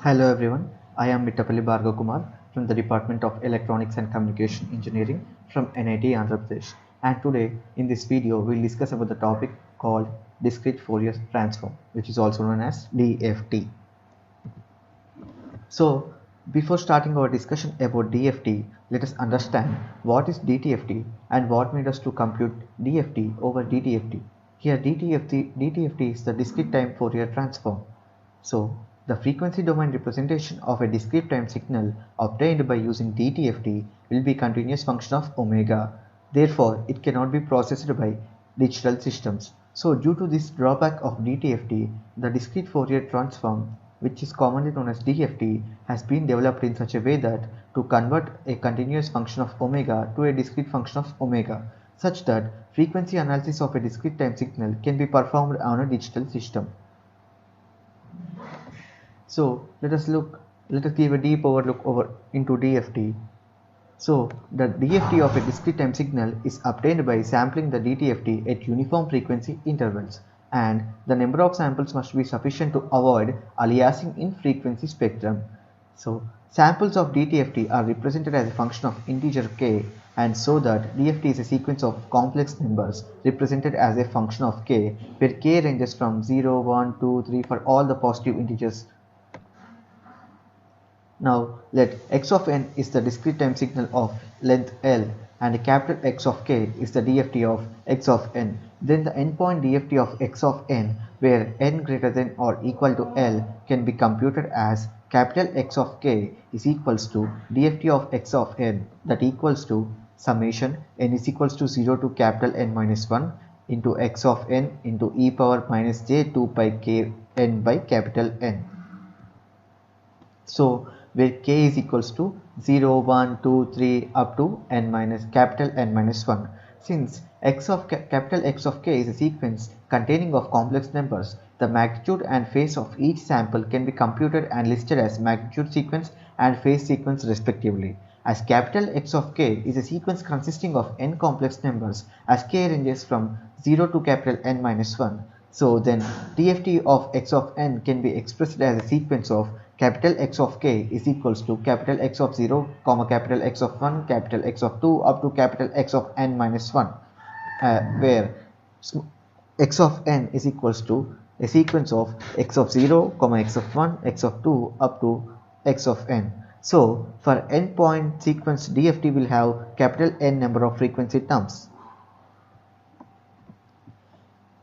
Hello everyone, I am MITTAPALLY KUMAR from the Department of Electronics and Communication Engineering from NIT Andhra Pradesh, and today in this video we will discuss about the topic called Discrete Fourier Transform, which is also known as DFT. So before starting our discussion about DFT, let us understand what is DTFT and what made us to compute DFT over DTFT. Here DTFT is the discrete time Fourier transform. So the frequency domain representation of a discrete time signal obtained by using DTFT will be continuous function of omega. Therefore, it cannot be processed by digital systems. So due to this drawback of DTFT, the discrete Fourier transform, which is commonly known as DFT, has been developed in such a way that to convert a continuous function of omega to a discrete function of omega, such that frequency analysis of a discrete time signal can be performed on a digital system. So let us give a deep overlook into DFT. So the DFT of a discrete time signal is obtained by sampling the DTFT at uniform frequency intervals, and the number of samples must be sufficient to avoid aliasing in frequency spectrum. So samples of DTFT are represented as a function of integer k, and so that DFT is a sequence of complex numbers represented as a function of k, where k ranges from 0, 1, 2, 3 for all the positive integers. Now let x of n is the discrete time signal of length L, and capital X of k is the DFT of x of n. Then the endpoint DFT of x of n, where n greater than or equal to L, can be computed as capital X of k is equals to DFT of x of n, that equals to summation n is equals to 0 to capital N minus 1 into x of n into e power minus j 2 pi k n by capital N. So where k is equals to 0, 1, 2, 3 up to n minus capital N minus 1. Since capital X of k is a sequence containing of complex numbers, the magnitude and phase of each sample can be computed and listed as magnitude sequence and phase sequence respectively. As capital X of k is a sequence consisting of n complex numbers, as k ranges from 0 to capital N minus 1. So then DFT of x of n can be expressed as a sequence of capital X of k is equals to capital X of 0, capital X of 1, capital X of 2 up to capital X of n minus 1, where x of n is equals to a sequence of x of 0, x of 1, x of 2 up to x of n. So for endpoint sequence, DFT will have capital N number of frequency terms.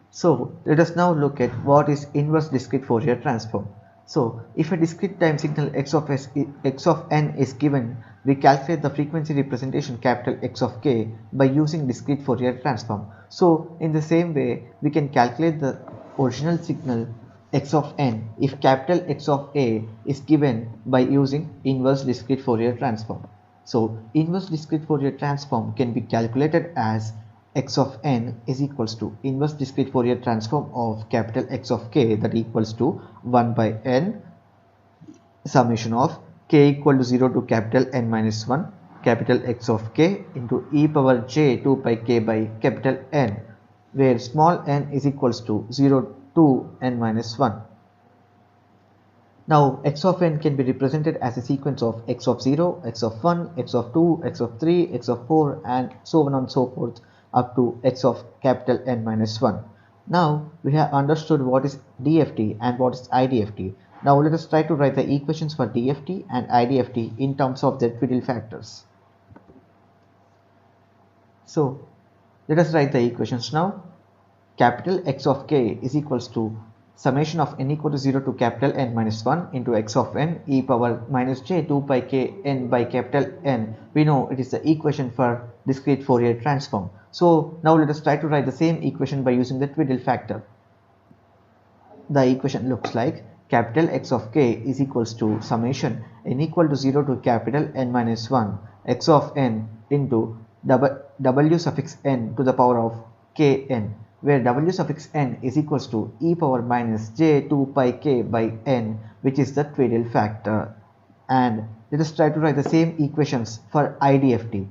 So let us now look at what is inverse discrete Fourier transform. So if a discrete time signal x of n is given, we calculate the frequency representation capital X of k by using discrete Fourier transform. So in the same way, we can calculate the original signal x of n if capital X of a is given by using inverse discrete Fourier transform. So inverse discrete Fourier transform can be calculated as x of n is equals to inverse discrete Fourier transform of capital X of k, that equals to 1 by n summation of k equal to 0 to capital N minus 1 capital X of k into e power j 2 pi k by capital N, where small n is equals to 0 to n minus 1. Now x of n can be represented as a sequence of x of 0, x of 1, x of 2, x of 3, x of 4 and so on and so forth up to x of capital N minus 1. Now we have understood what is DFT and what is IDFT. Now let us try to write the equations for DFT and IDFT in terms of their twiddle factors. So let us write the equations now. Capital X of k is equals to summation of n equal to 0 to capital N minus 1 into x of n e power minus j 2 pi k n by capital N. We know it is the equation for discrete Fourier transform. So now let us try to write the same equation by using the twiddle factor. The equation looks like capital X of k is equals to summation n equal to 0 to capital N minus 1 x of n into w suffix n to the power of kn, where w suffix n is equals to e power minus j 2 pi k by n, which is the twiddle factor. And let us try to write the same equations for IDFT.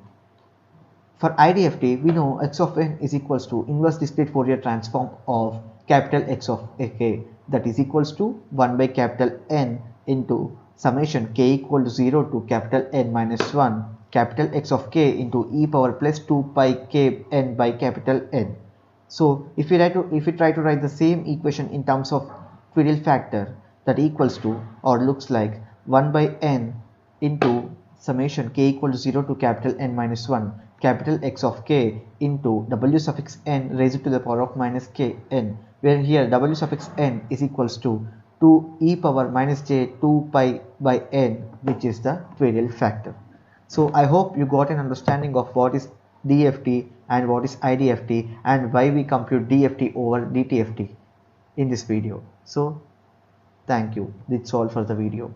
For IDFT, we know x of n is equals to inverse discrete Fourier transform of capital X of k, that is equals to 1 by capital N into summation k equal to 0 to capital N minus 1 capital X of k into e power plus 2 pi k n by capital N. So if we try to write the same equation in terms of Quirrell factor, that equals to or looks like 1 by n into summation k equal to 0 to capital N minus 1 capital X of k into w suffix n raised to the power of minus k n, where here w suffix n is equals to 2 e power minus j 2 pi by n, which is the Quirrell factor. So I hope you got an understanding of what is DFT and what is IDFT and why we compute DFT over DTFT in this video. So thank you. That's all for the video.